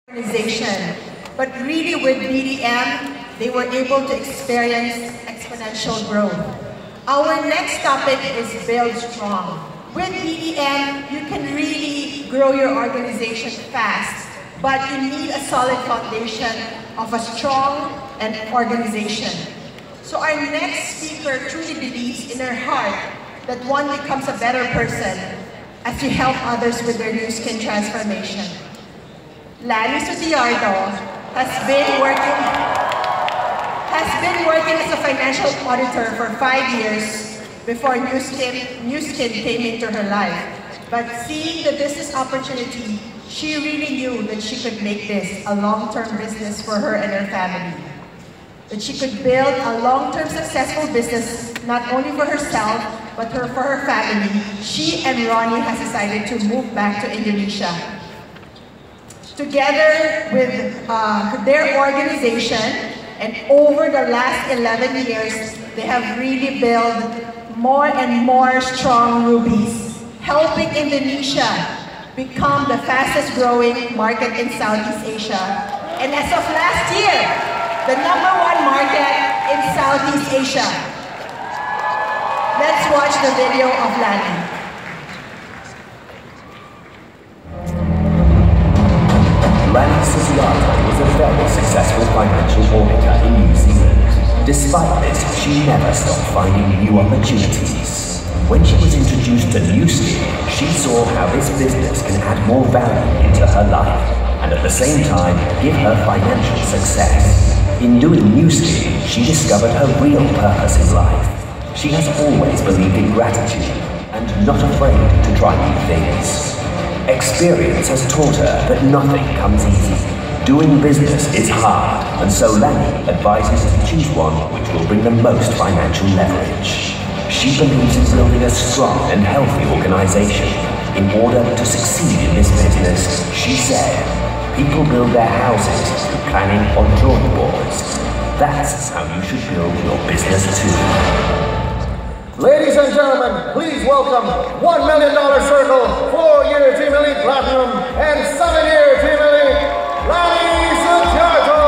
organization. But really with BDM, they were able to experience exponential growth. Our next topic is Build Strong. With BDM, you can really grow your organization fast, but you need a solid foundation of a strong organization. So our next speaker truly believes in her heart that one becomes a better person as you help others with their Nu Skin transformation. Lani Sutiardo has been working as a financial auditor for 5 years before Nu Skin came into her life. But seeing the business opportunity, she really knew that she could make this a long-term business for her and her family. That she could build a long-term successful business, not only for herself, but for her family. She and Ronnie has decided to move back to Indonesia. Together with their organization, and over the last 11 years, they have really built more and more strong rubies, helping Indonesia become the fastest growing market in Southeast Asia. And as of last year, the #1 market in Southeast Asia. Let's watch the video of Lani. Lani Sutiardo was a very successful financial auditor in New Zealand. Despite this, she never stopped finding new opportunities. When she was introduced to Nu Skin, she saw how this business can add more value into her life, and at the same time, give her financial success. In doing Nu Skin, she discovered her real purpose in life. She has always believed in gratitude and not afraid to try new things. Experience has taught her that nothing comes easy. Doing business is hard, and so Lani advises to choose one which will bring the most financial leverage. She believes in building a strong and healthy organization. In order to succeed in this business, she said, people build their houses through planning on drawing boards. That's how you should build your business too. Ladies and gentlemen, please welcome $1 million Circle, 4-year Team Elite Platinum, and 7-year Team Elite, Lani Sutiardo.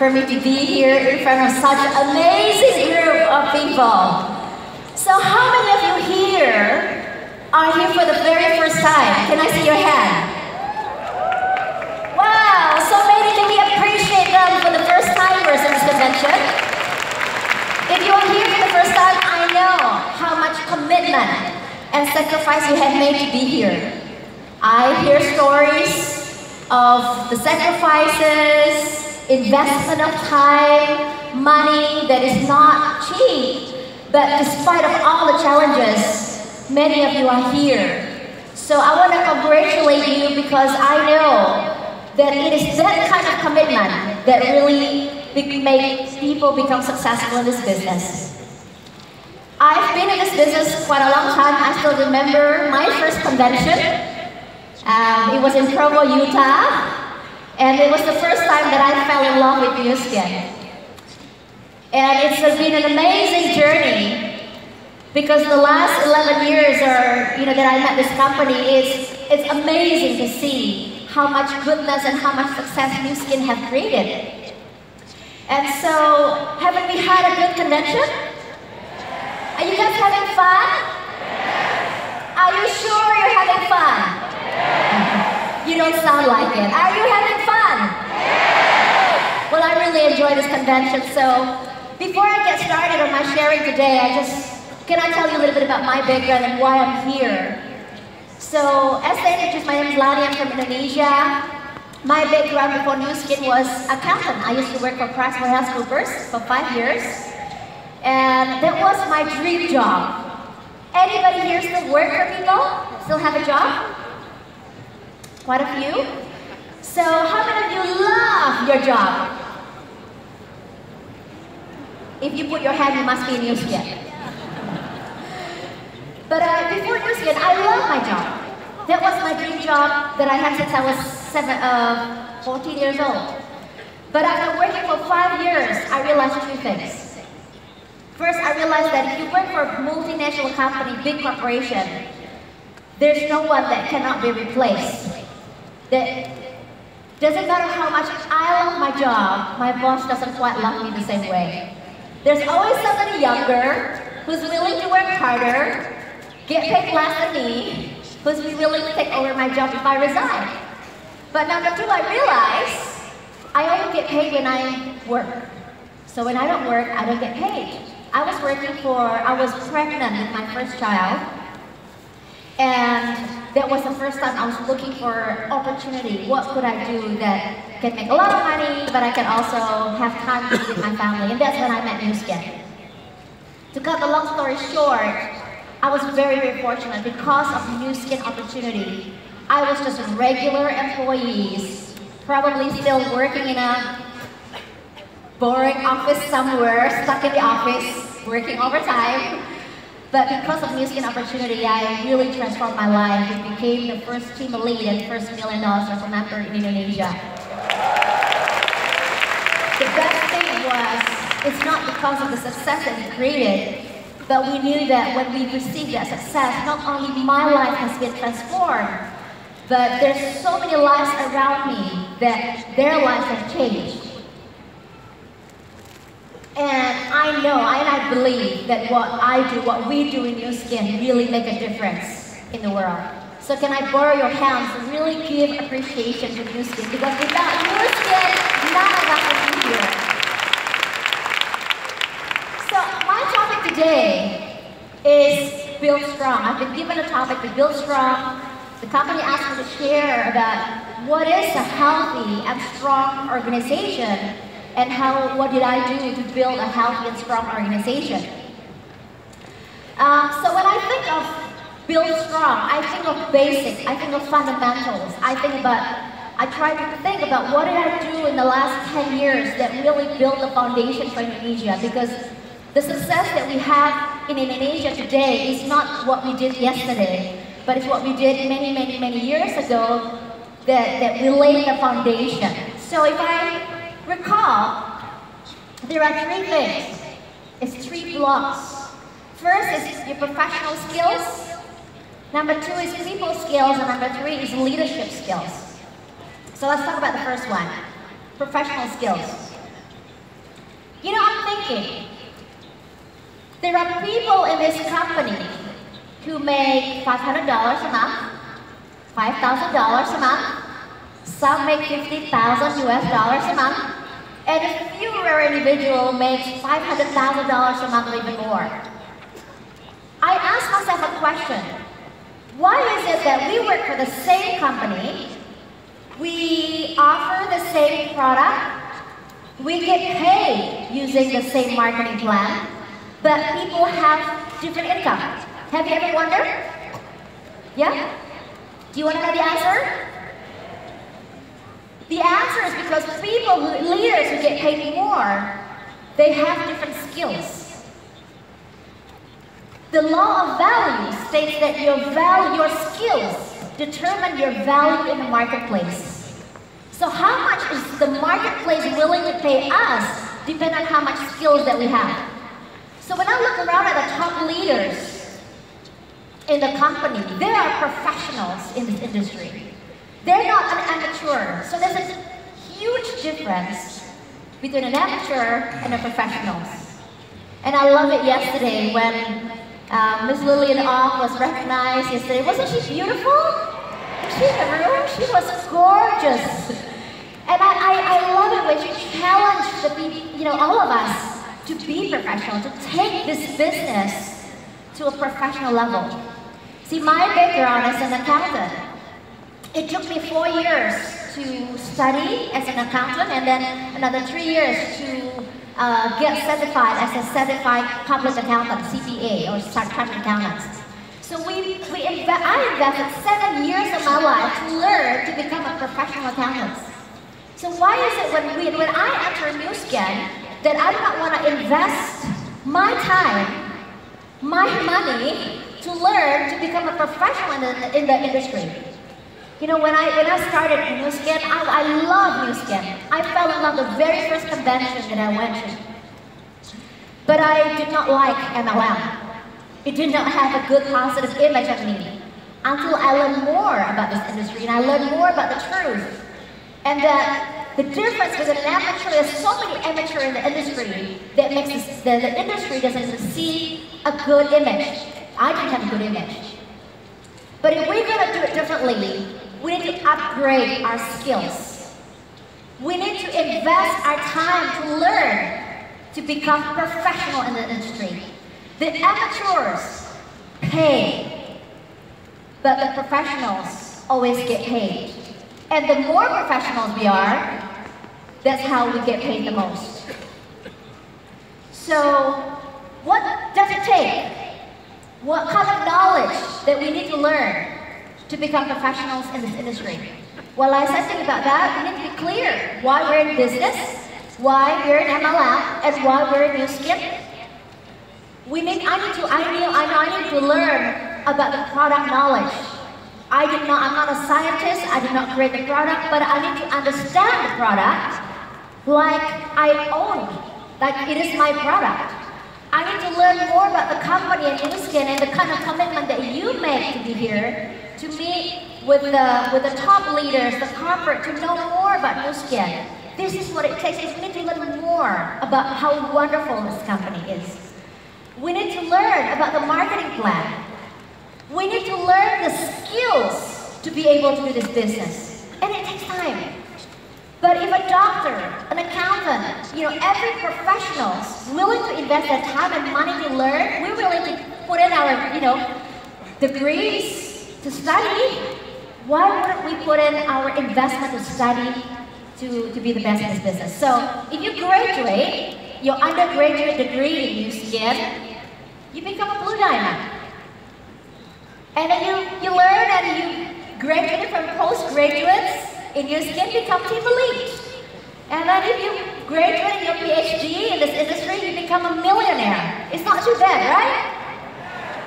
For me to be here in front of such an amazing group of people. So how many of you here are here for the very first time? Can I see your hand? Wow, so many. Can we appreciate them for the first timers in this convention? If you are here for the first time, I know how much commitment and sacrifice you have made to be here. I hear stories of the sacrifices, investment of time, money that is not cheap, but despite of all the challenges, many of you are here. So I want to congratulate you because I know that it is that kind of commitment that really makes people become successful in this business. I've been in this business quite a long time. I still remember my first convention. It was in Provo, Utah. And it was the first time that I fell in love with Nu Skin. And it's been an amazing journey because the last 11 years that I met this company, it's amazing to see how much goodness and how much success Nu Skin have created. And so, haven't we had a good convention? Are you guys having fun? Are you sure you're having fun? You don't sound like it. Are you having fun? Well, I really enjoy this convention. So before I get started on my sharing today, can I tell you a little bit about my background and why I'm here? So as I introduced, my name is Lani. I'm from Indonesia. My background before Nu Skin was accountant. I used to work for PricewaterhouseCoopers for 5 years. And that was my dream job. Anybody here still work for people? Still have a job? Quite a few. So how many of you love your job? If you put your hand, you must be in Nu Skin. But before Nu Skin, I love my job. That was my dream job that I had since I was 14 years old. But after working for 5 years, I realized two things. First, I realized that if you work for a multinational company, big corporation, there's no one that cannot be replaced. That doesn't matter how much I love my job, my boss doesn't quite love me the same way. There's always somebody younger who's willing to work harder, get paid less than me, who's willing to take over my job if I resign. But number two, I realized I only get paid when I work. So when I don't work, I don't get paid. I was pregnant with my first child, and that was the first time I was looking for opportunity. What could I do that can make a lot of money, but I can also have time to be with my family, and that's when I met Nu Skin. To cut the long story short, I was very, very fortunate because of the Nu Skin opportunity. I was just a regular employee, probably still working in a boring office somewhere, stuck in the office, working overtime. But because of Nu Skin opportunity, I really transformed my life. I became the first team lead and first $1 million circle member in Indonesia. The best thing was, it's not because of the success that we created, but we knew that when we received that success, not only my life has been transformed, but there's so many lives around me that their lives have changed. And I know, and I believe that what I do, what we do in Nu Skin really make a difference in the world. So can I borrow your hands to really give appreciation to Nu Skin? Because without Nu Skin, none of us would be here. So my topic today is Build Strong. I've been given a topic to build strong. The company asked me to share about what is a healthy and strong organization, and what did I do to build a healthy and strong organization. So when I think of build strong, I think of basics, I think of fundamentals, I try to think about what did I do in the last 10 years that really built the foundation for Indonesia, because the success that we have in Indonesia today is not what we did yesterday, but it's what we did many, many, many years ago that we laid the foundation. So if I recall, there are three things. It's three blocks. First is your professional skills. Number two is people skills, and number three is leadership skills. So let's talk about the first one, professional skills. You know, I'm thinking, there are people in this company who make $500 a month, $5,000 a month, some make $50,000 US a month, and a few rare individual makes $500,000 a month or even more. I asked myself a question. Why is it that we work for the same company, we offer the same product, we get paid using the same marketing plan, but people have different income? Have you ever wondered? Yeah? Do you want to know the answer? The answer is because leaders who get paid more, they have different skills. The law of value states that your skills determine your value in the marketplace. So how much is the marketplace willing to pay us depends on how much skills that we have. So when I look around at the top leaders in the company, they are professionals in this industry. They're not an amateur. So there's a huge difference between an amateur and a professional. And I love it yesterday when Miss Lillian Ong was recognized yesterday. Wasn't she beautiful? She in the room, she was gorgeous. And I love it when she challenged the people, all of us to be professional, to take this business to a professional level. See, my background as an accountant, it took me 4 years to study as an accountant, and then another 3 years to get certified as a certified public accountant, CPA, or chartered accountant. So I invested 7 years of my life to learn to become a professional accountant. So why is it when I enter Nu Skin, that I do not want to invest my time, my money to learn to become a professional in the industry. You know, when I started Nu Skin, I love Nu Skin. I fell in love the very first convention that I went to. But I did not like MLM. It did not have a good positive image of me until I learned more about this industry and I learned more about the truth. And that the difference with an amateur, there's so many amateurs in the industry that makes the industry doesn't see a good image. I didn't have a good image. But if we're going to do it differently, we need to upgrade our skills. We need to invest our time to learn to become professional in the industry. The amateurs pay, but the professionals always get paid. And the more professionals we are, that's how we get paid the most. So, what does it take? What kind of knowledge that we need to learn to become professionals in this industry? Well, I said something about that. We need to be clear why we're in business, why we're in MLM, and why we're in Nu Skin. I need to learn about the product knowledge. I'm not a scientist, I did not create the product, but I need to understand the product like I own, like it is my product. I need to learn more about the company and Nu Skin and the kind of commitment that you make to be here, to meet with the top leaders, the corporate, to know more about Nu Skin. This is what it takes. We need to learn more about how wonderful this company is. We need to learn about the marketing plan. We need to learn the skills to be able to do this business. And it takes time. But if a doctor, an accountant, every professional is willing to invest their time and money to learn, we're willing to put in our, degrees to study. Why wouldn't we put in our investment to study to be the best in this business? So if you graduate your undergraduate degree in Nu Skin, you become a blue diamond. And then you learn and you graduate from postgraduates in Nu Skin, become team elite. And then if you graduate your PhD in this industry, you become a millionaire. It's not too bad, right?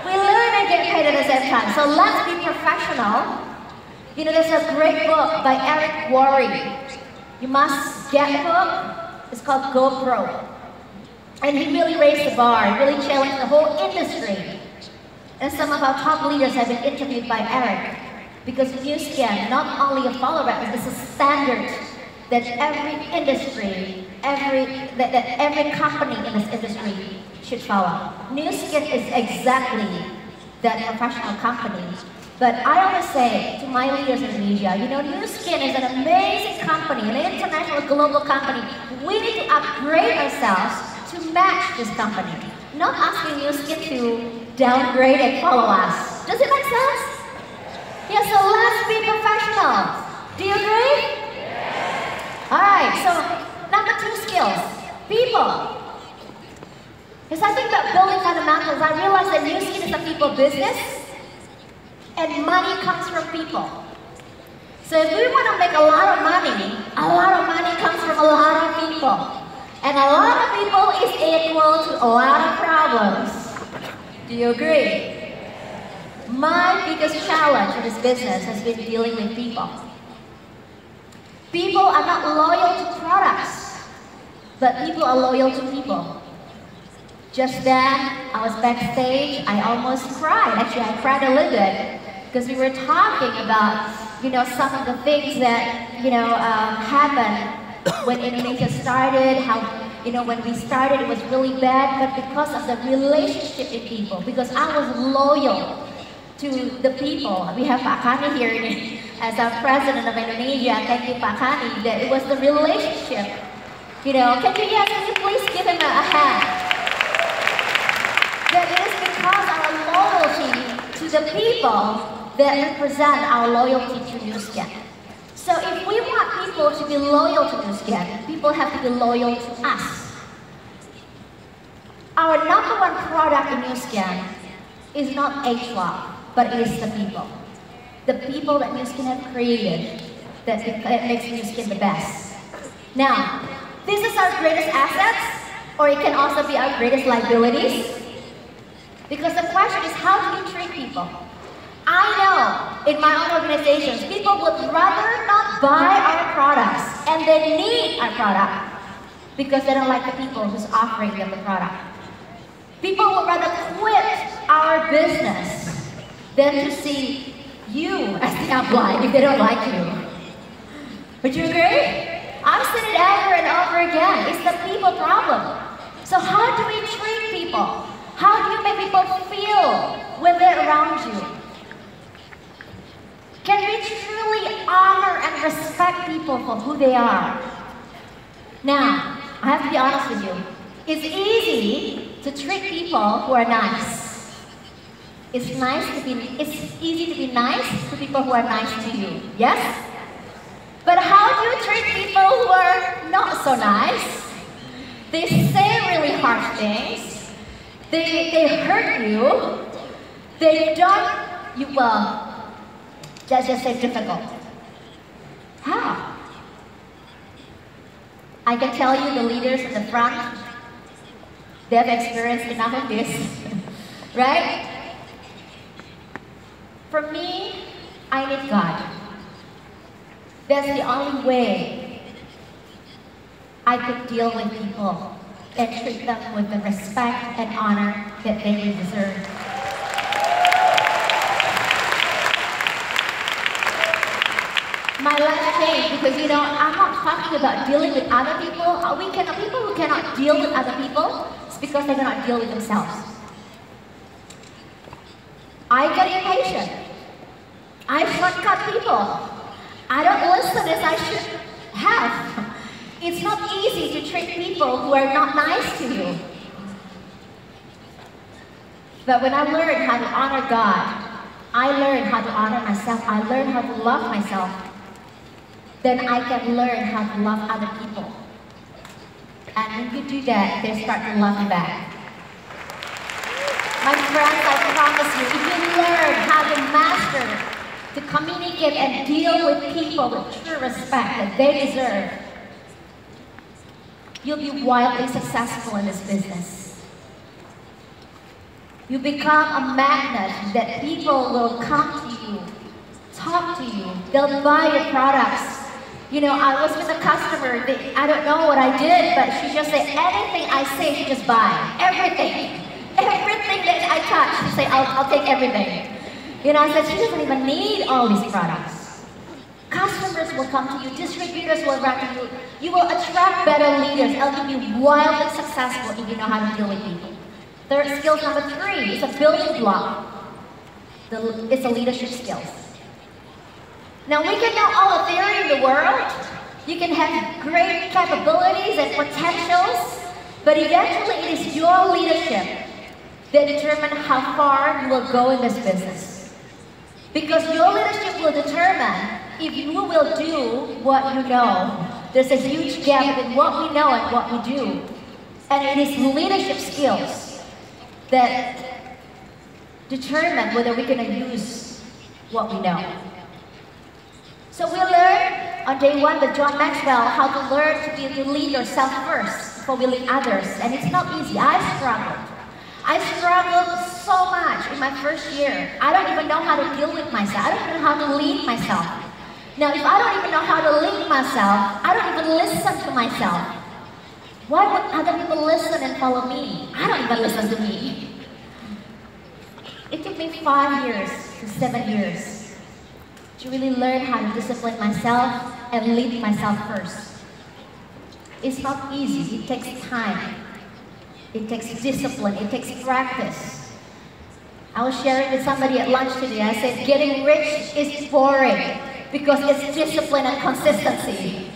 We learn and get paid at the same time. So let's be professional. There's a great book by Eric Worre. You must get the book. It's called GoPro. And he really raised the bar, really challenged the whole industry. And some of our top leaders have been interviewed by Eric. Because Nu Skin, not only a follower, but it's a standard that every industry, every company in this industry should follow. Nu Skin is exactly that professional company. But I always say to my leaders in Indonesia, Nu Skin is an amazing company, an international global company. We need to upgrade ourselves to match this company. Not asking Nu Skin to downgrade and follow us. Does it make sense? Yeah, so let's be professionals. Do you agree? Yes. Alright, so number 2 skills. People. As I think about building fundamentals, I realize that Nu Skin is a people business and money comes from people. So if we want to make a lot of money comes from a lot of people. And a lot of people is equal to a lot of problems. Do you agree? My biggest challenge in this business has been dealing with people. People are not loyal to products, but people are loyal to people. Just then, I was backstage, I almost cried. Actually, I cried a little bit because we were talking about, some of the things that, happened when Indonesia started, how, when we started it was really bad, but because of the relationship in people, because I was loyal to the people. We have Pak Kani here as our president of Indonesia. Thank you, Pak Kani. That it was the relationship. Can you please give him a hand? That it is because our loyalty to the people that represent our loyalty to Nu Skin. So if we want people to be loyal to Nu Skin, people have to be loyal to us. Our number 1 product in Nu Skin is not ageLOC, but it is the people. The people that Nu Skin have created that makes Nu Skin the best. Now, this is our greatest assets. or it can also be our greatest liabilities. Because the question is, how do you treat people? I know in my own organizations, people would rather not buy our products, and they need our product because they don't like the people who's offering them the product. People would rather quit our business than to see you as the upline if they don't like you. Would you agree? I've said it over and over again. It's the people problem. So how do we treat people? How do you make people feel when they're around you? Can we truly honor and respect people for who they are? Now, I have to be honest with you. It's easy to treat people who are nice. It's easy to be nice to people who are nice to you. Yes? But how do you treat people who are not so nice? They say really harsh things. They hurt you. They don't, let's just say difficult. How? I can tell you the leaders in the front, they've experienced enough of this, right? For me, I need God. That's the only way I could deal with people and treat them with the respect and honor that they deserve. My life changed because, I'm not talking about dealing with other people. People who cannot deal with other people, it's because they cannot deal with themselves. I get impatient. I shortcut people. I don't listen as I should have. It's not easy to treat people who are not nice to you. But when I learned how to honor God, I learned how to honor myself, I learned how to love myself, then I can learn how to love other people. And when you do that, they start to love you back. My friends, I promise you, if you learn how to master, to communicate and deal with people with true respect that they deserve, you'll be wildly successful in this business. You become a magnet that people will come to you, talk to you, they'll buy your products. I was with a customer, I don't know what I did, but she just said, anything I say, she just buy. Everything. Everything that I touch, she say, I'll take everything. I said, she doesn't even need all these products. Customers will come to you, distributors will run to you. You will attract better leaders, and you'll be wildly successful if you know how to deal with people. Skill number 3 is a building block. It's a leadership skills. Now we can know all the theory in the world. You can have great capabilities and potentials, but eventually it is your leadership that determines how far you will go in this business. Because your leadership will determine if you will do what you know. There's a huge gap between what we know and what we do. And it is leadership skills that determine whether we're going to use what we know. So we learned on day 1 with John Maxwell how to learn to lead yourself first before we lead others. And it's not easy. I struggled so much in my first year. I don't even know how to deal with myself. I don't even know how to lead myself. Now, if I don't even know how to lead myself, I don't even listen to myself. Why would other people listen and follow me? I don't even listen to me. It took me 5 years to 7 years to really learn how to discipline myself and lead myself first. It's not easy. It takes time. It takes discipline. It takes practice. I was sharing with somebody at lunch today. I said, getting rich is boring because it's discipline and consistency.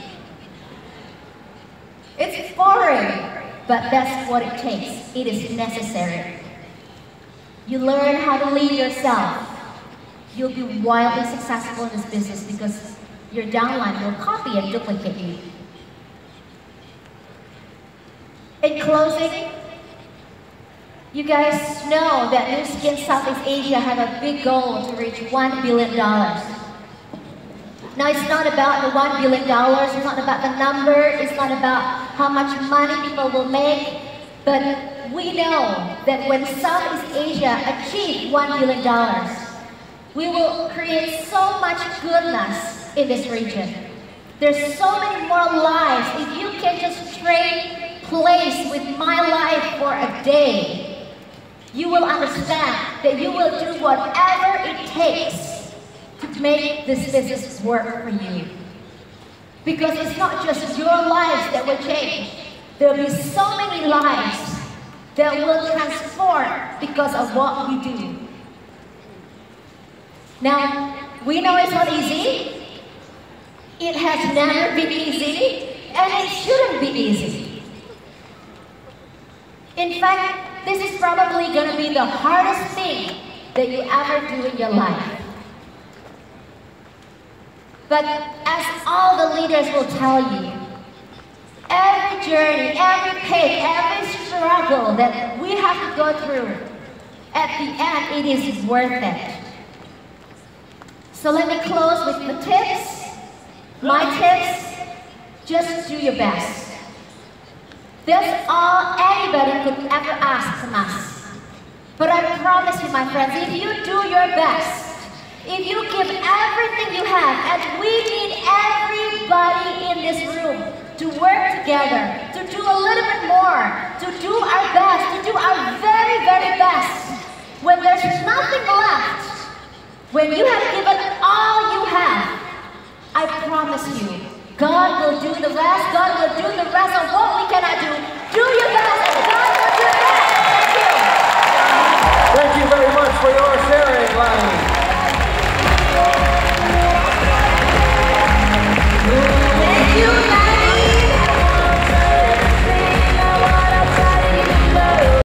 It's boring, but that's what it takes. It is necessary. You learn how to lead yourself. You'll be wildly successful in this business because your downline will copy and duplicate you. In closing, you guys know that Nu Skin Southeast Asia have a big goal to reach $1 billion. Now, it's not about the $1 billion, it's not about the number, it's not about how much money people will make. But we know that when Southeast Asia achieves $1 billion, we will create so much goodness in this region. There's so many more lives. If you can just trade place with my life for a day, you will understand that you will do whatever it takes to make this business work for you. Because it's not just your lives that will change. There will be so many lives that will transform because of what we do. Now, we know it's not easy. It has never been easy, and it shouldn't be easy. In fact, this is probably going to be the hardest thing that you ever do in your life. But as all the leaders will tell you, every journey, every pain, every struggle that we have to go through, at the end, it is worth it. So let me close with the tips. My tips, just do your best. That's all anybody could ever ask from us. But I promise you, my friends, if you do your best, if you give everything you have, and we need everybody in this room to work together, to do a little bit more, to do our best, to do our very, very best. When there's nothing left, when you have given all you have, I promise you, God will do the rest. God will do the rest of what we cannot do